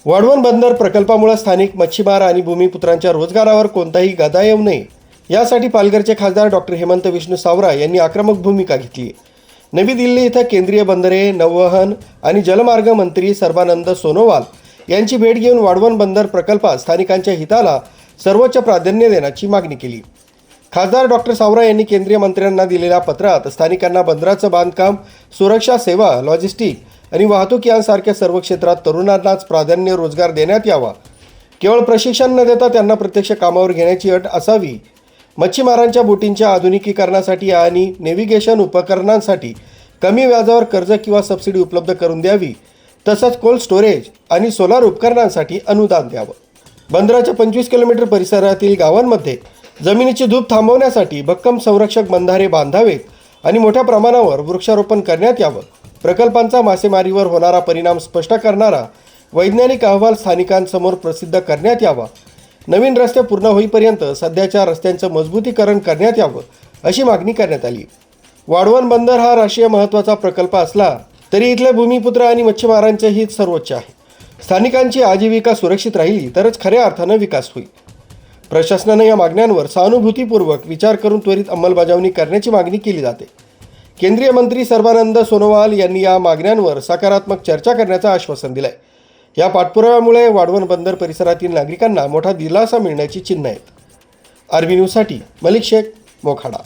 वाढवण बंदर प्रकल्पामुळे स्थानिक मच्छीमार आणि भूमिपुत्रांच्या रोजगारावर कोणताही गदा येऊ नये यासाठी पालघरचे खासदार डॉक्टर हेमंत विष्णू सावरा यांनी आक्रमक भूमिका घेतली. नवी दिल्ली इथं केंद्रीय बंदरे, नौवहन आणि जलमार्ग मंत्री सर्बानंद सोनोवाल यांची भेट घेऊन वाढवण बंदर प्रकल्पात स्थानिकांच्या हिताला सर्वोच्च प्राधान्य देण्याची मागणी केली. खासदार डॉक्टर सावरा यांनी केंद्रीय मंत्र्यांना दिलेल्या पत्रात स्थानिकांना बंदराचं बांधकाम, सुरक्षा सेवा, लॉजिस्टिक आणि वाहतूक यांसारख्या सर्व क्षेत्रात तरुणांनाच प्राधान्य रोजगार देण्यात यावा. केवळ प्रशिक्षण न देता त्यांना प्रत्यक्ष कामावर घेण्याची अट असावी. मच्छीमारांच्या बोटींच्या आधुनिकीकरणासाठी आणि नेव्हिगेशन उपकरणांसाठी कमी व्याजावर कर्ज किंवा सबसिडी उपलब्ध करून द्यावी. तसंच कोल्ड स्टोरेज आणि सोलार उपकरणांसाठी अनुदान द्यावं. बंदराच्या 25 किलोमीटर परिसरातील गावांमध्ये जमिनीची धूप थांबवण्यासाठी भक्कम संरक्षक बंधारे बांधावेत आणि मोठ्या प्रमाणावर वृक्षारोपण करण्यात यावं. प्रकल्पांचा मासेमारीवर होणारा परिणाम स्पष्ट करणारा वैज्ञानिक अहवाल स्थानिकांसमोर प्रसिद्ध करण्यात यावा. नवीन रस्ते पूर्ण होईपर्यंत सध्याच्या रस्त्यांचं मजबूतीकरण करण्यात यावं अशी मागणी करण्यात आली. वाढवण बंदर हा राष्ट्रीय महत्त्वाचा प्रकल्प असला तरी इथले भूमिपुत्र आणि मच्छीमारांचे हित सर्वोच्च आहे. स्थानिकांची आजीविका सुरक्षित राहिली तरच खऱ्या अर्थानं विकास होईल. प्रशासनाने या मागण्यांवर सहानुभूतीपूर्वक विचार करून त्वरित अंमलबजावणी करण्याची मागणी केली जाते. केंद्रीय मंत्री सर्बानंद सोनोवाल यांनी या मागण्यांवर सकारात्मक चर्चा करण्याचं आश्वासन दिलंय. या पाठपुराव्यामुळे वाढवण बंदर परिसरातील नागरिकांना मोठा दिलासा मिळण्याची चिन्ह आहेत. आरबी न्यूजसाठी मलिक शेख, मोखाडा.